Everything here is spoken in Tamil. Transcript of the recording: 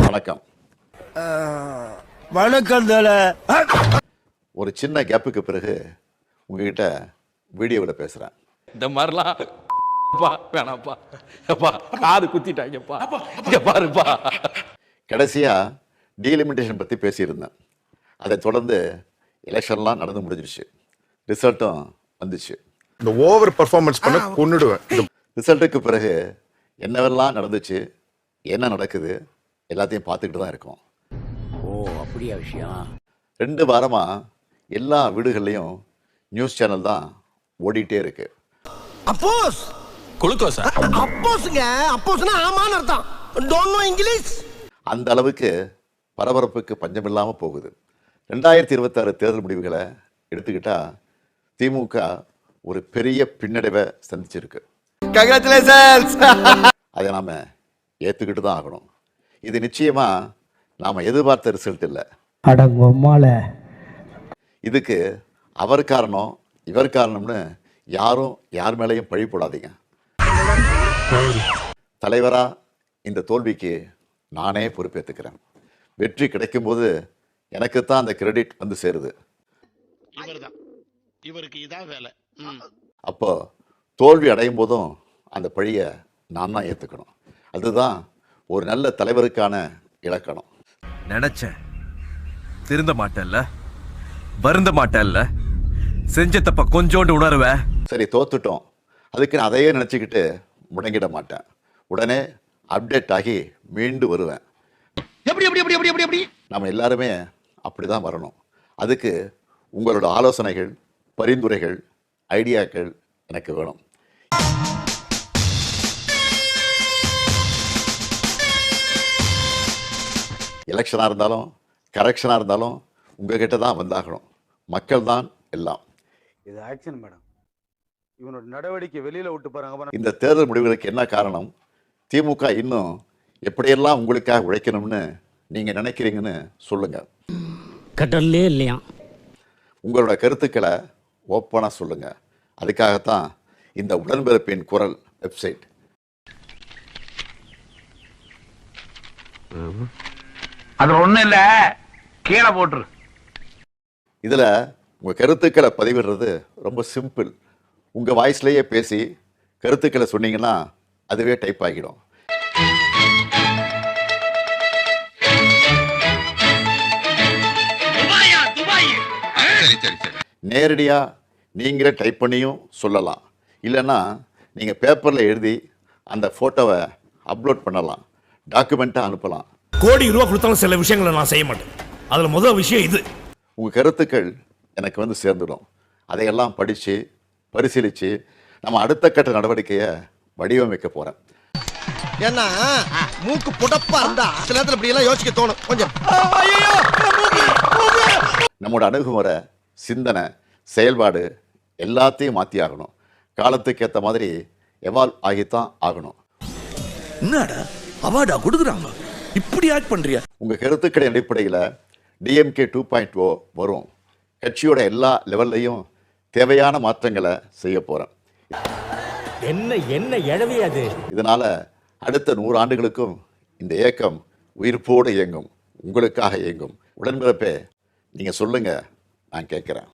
வணக்கம். வணக்கம். ஒரு சின்ன கேப்புக்கு பிறகு உங்ககிட்ட வீடியோவில் பேசுகிறேன். இந்த மாதிரிலாம் வேணாப்பா, காது குத்திட்டாங்கப்பா, இங்க பாருப்பா. கடைசியாக டீலிமிட்டேஷன் பற்றி பேசியிருந்தேன். அதை தொடர்ந்து எலெக்ஷன்லாம் நடந்து முடிஞ்சிருச்சு, ரிசல்ட்டும் வந்துச்சு. இந்த ஓவர் பர்ஃபார்மன்ஸ் பண்ண கொன்னுடுவேன். ரிசல்ட்டுக்கு பிறகு என்னவெல்லாம் நடந்துச்சு, என்ன நடக்குது எல்லாத்தையும் பார்த்துக்கிட்டு தான் இருக்கோம். ஓ அப்படியா விஷயம்? 2 வாரமாக எல்லா வீடுகள்லையும் நியூஸ் சேனல் தான் ஓடிட்டே இருக்கு. அப்போஸ் குளுக்கோஸா? அப்போஸ்ங்க, அப்போஸ்னா ஆமான்னு அர்த்தம். Don't know English. அந்த அளவுக்கு பரபரப்புக்கு பஞ்சமில்லாமல் போகுது. 2026 தேர்தல் முடிவுகளை எடுத்துக்கிட்டா திமுக ஒரு பெரிய பின்னடைவை சந்திச்சிருக்கு. கங்க்ராச்சுலேஷன்ஸ். அதை நாம் ஏற்றுக்கிட்டு தான் ஆகணும். இது நிச்சயமாக நாம் எதிர்பார்த்த ரிசல்ட் இல்லை. இதுக்கு அவர் காரணம் இவர் காரணம்னு யாரும் யார் மேலேயும் பழி போடாதீங்க. தலைவராக இந்த தோல்விக்கு நானே பொறுப்பேற்றுக்கிறேன். வெற்றி கிடைக்கும்போது எனக்கு தான் அந்த கிரெடிட் வந்து சேருது. இவருக்கு இதான் வேலை. அப்போ தோல்வி அடையும் போதும் அந்த பழியை நான் தான் ஏற்றுக்கணும். அதுதான் ஒரு நல்ல தலைவருக்கான இலக்கணம். நினைச்சேன் திருந்த மாட்டேன்ல, வருந்த மாட்டேன்ல, செஞ்ச தப்ப கொஞ்சோண்டு உணர்வேன். சரி, தோத்துட்டோம், அதுக்கு நான் அதையே நினச்சிக்கிட்டு முடங்கிட மாட்டேன். உடனே அப்டேட் ஆகி மீண்டு வருவேன். நம்ம எல்லாருமே அப்படி தான் வரணும். அதுக்கு உங்களோட ஆலோசனைகள், பரிந்துரைகள், ஐடியாக்கள் எனக்கு வேணும். எலெக்ஷனாக இருந்தாலும் கரெக்ஷனாக இருந்தாலும் உங்ககிட்ட தான் வந்தாகணும். மக்கள் தான் எல்லாம். இது ஆக்ஷன் மேடம். இவனோட நடவடிக்கை வெளியில விட்டு பாருங்க. இந்த தேர்தல் முடிவுகளுக்கு என்ன காரணம்? திமுக இன்னும் எப்படியெல்லாம் உங்களுக்காக உழைக்கணும்னு நீங்க நினைக்கிறீங்கன்னு சொல்லுங்க. கடல்லே இல்லையா? உங்களோட கருத்துக்களை ஓப்பனாக சொல்லுங்க. அதுக்காகத்தான் இந்த உடன்பிறப்பின் குரல் வெப்சைட். அது ஒண்ணும் இல்ல, கீழே போட்டுரு. இதில் உங்கள் கருத்துக்களை பதிவிடுறது ரொம்ப சிம்பிள். உங்கள் வாய்ஸ்லேயே பேசி கருத்துக்களை சொன்னீங்கன்னா அதுவே டைப் ஆகிடும். நேரடியாக நீங்களே டைப் பண்ணியும் சொல்லலாம். இல்லைன்னா நீங்கள் பேப்பரில் எழுதி அந்த ஃபோட்டோவை அப்லோட் பண்ணலாம், டாக்குமெண்ட்டாக அனுப்பலாம். கோடி ரூபா கொடுத்தாலும் சில விஷயங்களை நான் செய்ய மாட்டேன். அதில் முதல் விஷயம் இது. உங்கள் கருத்துக்கள் எனக்கு வந்து சேர்ந்துடும். அதையெல்லாம் படித்து பரிசீலித்து நம்ம அடுத்த கட்ட நடவடிக்கையை வடிவமைக்க போகிறேன். ஏன்னா மூக்கு புடப்பா இருந்தா சில நேரத்துல இப்படி எல்லாம் யோசிக்க தோணும். கொஞ்சம் நம்மளோட அணுகுமுறை, சிந்தனை, செயல்பாடு எல்லாத்தையும் மாற்றி ஆகணும். காலத்துக்கு ஏற்ற மாதிரி எவால்வ் ஆகித்தான் ஆகணும். என்னடா அவார்டா கொடுக்குறாங்க, இப்படி ஆக்ட் பண்றியா? உங்கள் கருத்துக்களின் அடிப்படையில் DMK 2.0 வரும். கட்சியோட எல்லா லெவல்லையும் தேவையான மாற்றங்களை செய்ய போகிறேன். என்ன என்ன எழவே அது. இதனால் அடுத்த 100 ஆண்டுகளுக்கும் இந்த இயக்கம் உயிர்ப்போடு இயங்கும், உங்களுக்காக இயங்கும். உடன்பிறப்பே, நீங்கள் சொல்லுங்கள், நான் கேட்குறேன்.